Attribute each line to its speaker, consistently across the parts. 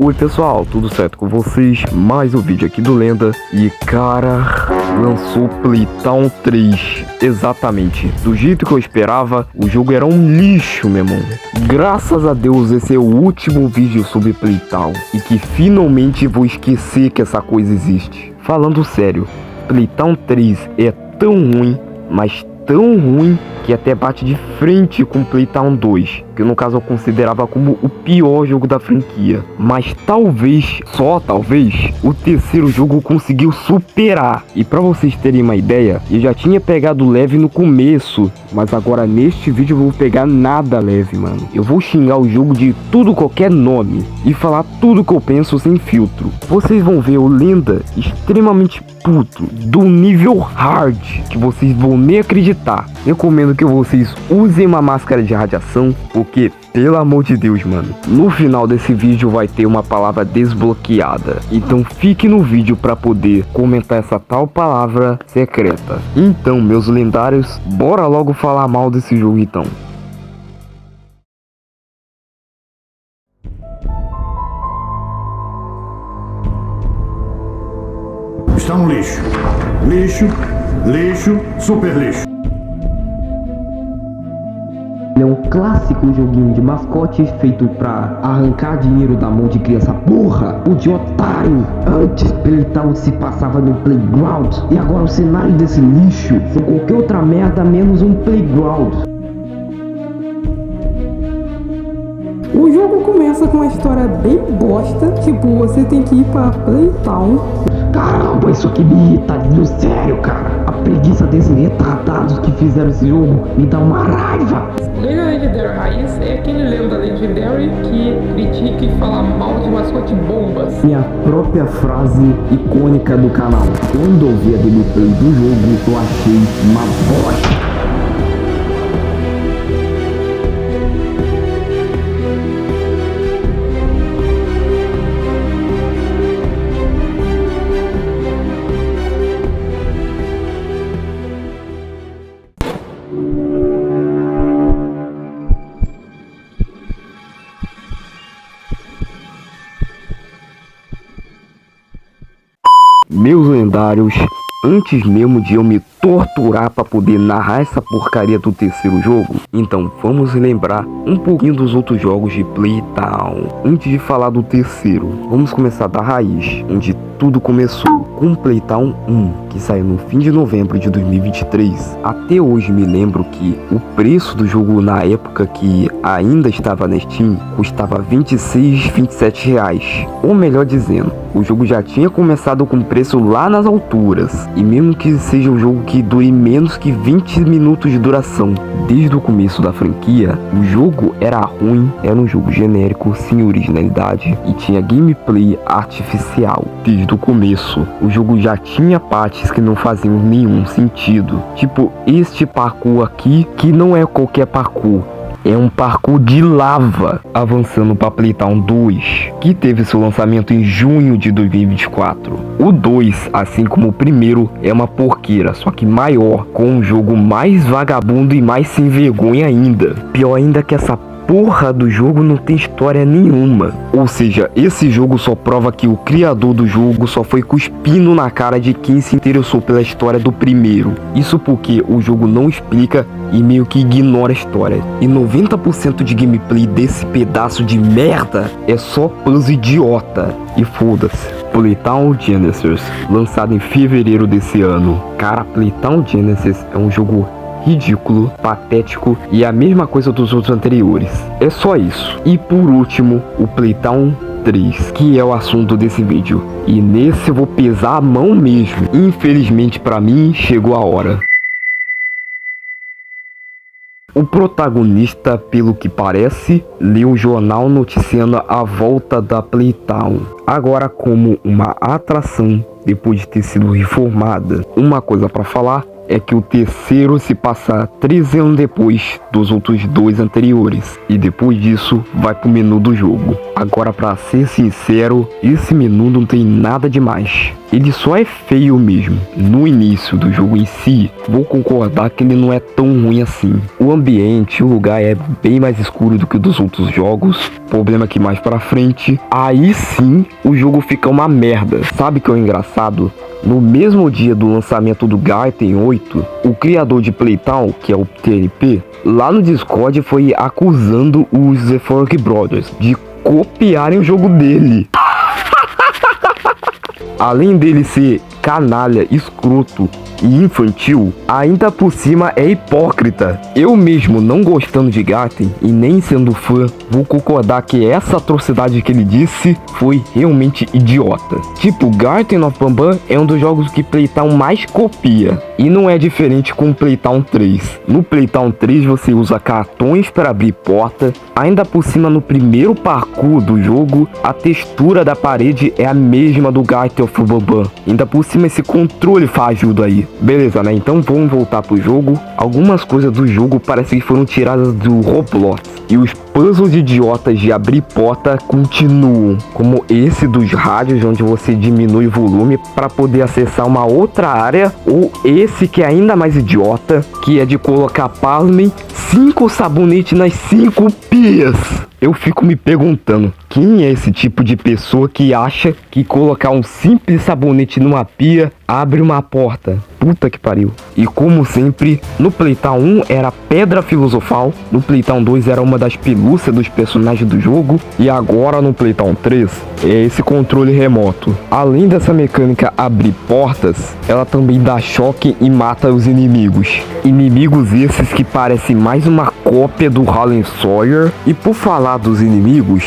Speaker 1: Oi pessoal, tudo certo com vocês? Mais um vídeo aqui do Lenda. E cara, lançou Playtown 3. Exatamente, do jeito que eu esperava, o jogo era um lixo, meu irmão. Graças a Deus esse é o último vídeo sobre Playtown, e que finalmente vou esquecer que essa coisa existe. Falando sério, Playtown 3 é tão ruim, mas tão ruim, que até bate de frente com Playtown 2, que no caso eu considerava como o pior jogo da franquia. Mas talvez, só talvez, o terceiro jogo conseguiu superar. E pra vocês terem uma ideia, eu já tinha pegado leve no começo, mas agora neste vídeo eu vou pegar nada leve, mano. Eu vou xingar o jogo de tudo qualquer nome e falar tudo que eu penso sem filtro. Vocês vão ver o Lenda extremamente puto, do nível hard, que vocês vão nem acreditar. Recomendo que vocês usem uma máscara de radiação, porque, pelo amor de Deus, mano, no final desse vídeo vai ter uma palavra desbloqueada. Então fique no vídeo para poder comentar essa tal palavra secreta. Então, meus lendários, bora logo falar mal desse jogo então.
Speaker 2: Está no lixo. Lixo, lixo, super lixo.
Speaker 1: É um clássico joguinho de mascote feito pra arrancar dinheiro da mão de criança burra ou de otário. Antes Playtown se passava no playground, e agora o cenário desse lixo são qualquer outra merda menos um playground.
Speaker 3: O jogo começa com uma história bem bosta, tipo, você tem que ir pra Playtown.
Speaker 1: Caramba, isso aqui me irrita, sério, cara. A preguiça desses retardados que fizeram esse jogo me dá uma raiva.
Speaker 3: Lenda Legendary Raiz é aquele Lenda Legendary que critica e fala mal de mascote bombas.
Speaker 1: Minha própria frase icônica do canal. Quando eu vi a gameplay do jogo, eu achei uma bosta. Meus lendários, antes mesmo de eu me torturar para poder narrar essa porcaria do terceiro jogo, então vamos lembrar um pouquinho dos outros jogos de Playtown. Antes de falar do terceiro, vamos começar da raiz, onde tudo começou, com Playtown 1, que saiu no fim de novembro de 2023. Até hoje me lembro que o preço do jogo na época que ainda estava na Steam custava R$26, R$27. Ou melhor dizendo, o jogo já tinha começado com preço lá nas alturas. E mesmo que seja um jogo que dure menos que 20 minutos de duração, desde o começo da franquia, o jogo era ruim, era um jogo genérico, sem originalidade e tinha gameplay artificial. Desde o começo, o jogo já tinha partes que não faziam nenhum sentido. Tipo este parkour aqui, que não é qualquer parkour. É um parkour de lava, avançando para Playtown 2, que teve seu lançamento em junho de 2024. O 2, assim como o primeiro, é uma porqueira, só que maior, com um jogo mais vagabundo e mais sem vergonha ainda. Pior ainda que essa porra do jogo não tem história nenhuma. Ou seja, esse jogo só prova que o criador do jogo só foi cuspindo na cara de quem se interessou pela história do primeiro. Isso porque o jogo não explica e meio que ignora a história. E 90% de gameplay desse pedaço de merda é só puzzle idiota. E foda-se. Playtown Genesis, lançado em fevereiro desse ano. Cara, Playtown Genesis é um jogo ridículo, patético e a mesma coisa dos outros anteriores. É só isso. E por último, o Playtown 3, que é o assunto desse vídeo. E nesse eu vou pesar a mão mesmo. Infelizmente pra mim, chegou a hora. O protagonista, pelo que parece, leu o jornal noticiando a volta da Playtown, agora como uma atração depois de ter sido reformada. Uma coisa para falar é que o terceiro se passa 13 anos depois dos outros 2 anteriores. E depois disso, vai pro menu do jogo. Agora, pra ser sincero, esse menu não tem nada demais. Ele só é feio mesmo. No início do jogo em si, vou concordar que ele não é tão ruim assim. O ambiente, o lugar é bem mais escuro do que o dos outros jogos. Problema que mais pra frente, aí sim, o jogo fica uma merda. Sabe o que é o engraçado? No mesmo dia do lançamento do Garten 8, o criador de Playtown, que é o TNP, lá no Discord foi acusando os The Fork Brothers de copiarem o jogo dele. Além dele ser canalha, escroto e infantil, ainda por cima é hipócrita. Eu mesmo, não gostando de Garten e nem sendo fã, vou concordar que essa atrocidade que ele disse foi realmente idiota. Tipo, Garten of Banban é um dos jogos que Playtown mais copia. E não é diferente com o Playtown 3. No Playtown 3 você usa cartões para abrir porta. Ainda por cima, no primeiro parkour do jogo, a textura da parede é a mesma do Garten of Banban. Ainda por cima, esse controle faz ajuda aí. Beleza, né? Então vamos voltar pro jogo. Algumas coisas do jogo parecem que foram tiradas do Roblox. E os puzzles idiotas de abrir porta continuam. Como esse dos rádios, onde você diminui o volume para poder acessar uma outra área. Ou esse que é ainda mais idiota, que é de colocar, pasmem, 5 sabonetes nas 5 pias. Eu fico me perguntando, quem é esse tipo de pessoa que acha que colocar um simples sabonete numa pia abre uma porta? Puta que pariu. E como sempre, no Playtown 1 era pedra filosofal, no Playtown 2 era uma das pelúcias dos personagens do jogo, e agora no Playtown 3 é esse controle remoto. Além dessa mecânica abrir portas, ela também dá choque e mata os inimigos. Inimigos esses que parecem mais uma cópia do Harlan Sawyer. E por falar dos inimigos,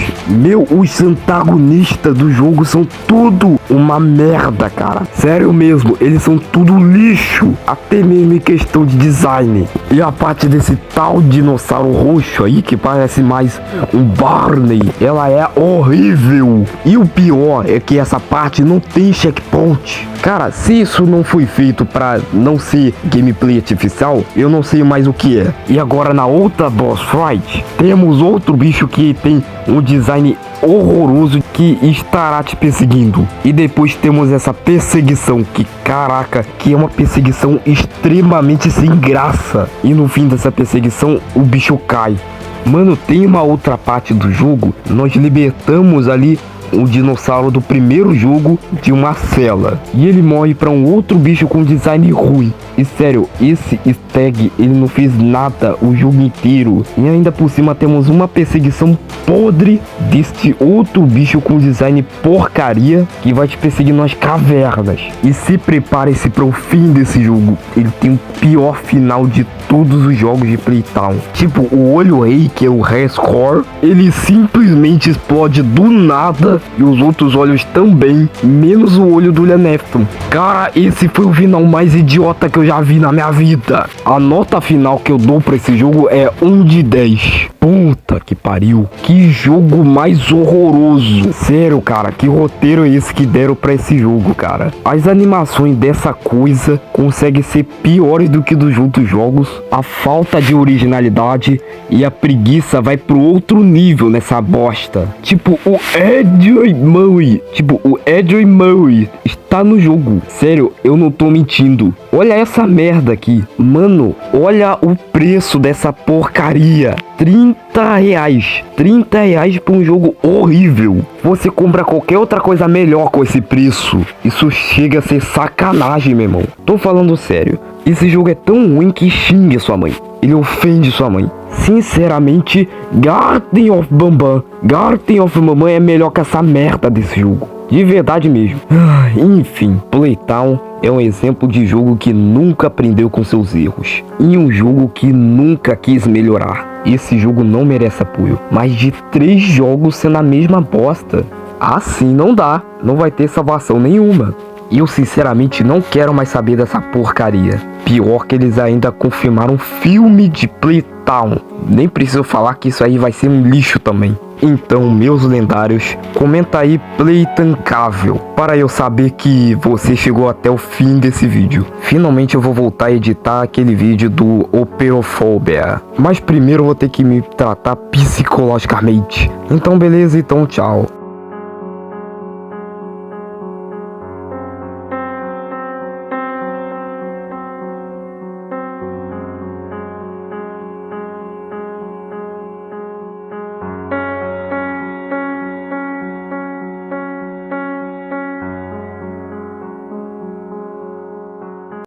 Speaker 1: os antagonistas do jogo são tudo uma merda, cara. Sério mesmo, eles são tudo lixo, até mesmo em questão de design. E a parte desse tal dinossauro roxo aí, que parece mais um Barney, ela é horrível. E o pior é que essa parte não tem checkpoint. Cara, se isso não foi feito pra não ser gameplay artificial, eu não sei mais o que é. E agora na outra boss fight, temos outro bicho que tem um design horroroso que estará te perseguindo. E depois temos essa perseguição que, caraca, que é uma perseguição extremamente sem graça. E no fim dessa perseguição, o bicho cai. Mano, tem uma outra parte do jogo, nós libertamos ali o dinossauro do primeiro jogo de uma cela. E ele morre para um outro bicho com design ruim. E sério, esse stag, ele não fez nada o jogo inteiro. E ainda por cima temos uma perseguição podre deste outro bicho com design porcaria que vai te perseguir nas cavernas. E se prepare-se para o fim desse jogo. Ele tem o pior final de todos os jogos de Playtown. Tipo, o olho aí, que é o Rescore, ele simplesmente explode do nada. E os outros olhos também, menos o olho do Lenefton. Cara, esse foi o final mais idiota que eu já vi na minha vida. A nota final que eu dou pra esse jogo é 1 de 10. Puta que pariu. Que jogo mais horroroso. Sério, cara, que roteiro é esse que deram pra esse jogo, cara? As animações dessa coisa conseguem ser piores do que dos outros jogos. A falta de originalidade e a preguiça vai pro outro nível nessa bosta. Tipo, o Adrian Murray está no jogo. Sério, eu não tô mentindo. Olha essa merda aqui. Mano, olha o preço dessa porcaria. 30 reais. 30 reais por um jogo horrível. Você compra qualquer outra coisa melhor com esse preço. Isso chega a ser sacanagem, meu irmão. Tô falando sério. Esse jogo é tão ruim que xinga sua mãe. Ele ofende sua mãe. Sinceramente, Garten of Banban é melhor que essa merda desse jogo. De verdade mesmo. Enfim, Playtown é um exemplo de jogo que nunca aprendeu com seus erros. E um jogo que nunca quis melhorar. Esse jogo não merece apoio. Mais de 3 jogos sendo a mesma bosta. Assim não dá. Não vai ter salvação nenhuma. E eu sinceramente não quero mais saber dessa porcaria. Pior que eles ainda confirmaram um filme de Playtown. Nem preciso falar que isso aí vai ser um lixo também. Então, meus lendários, comenta aí play tancável para eu saber que você chegou até o fim desse vídeo. Finalmente eu vou voltar a editar aquele vídeo do Operofobia, mas primeiro eu vou ter que me tratar psicologicamente. Então beleza, então tchau.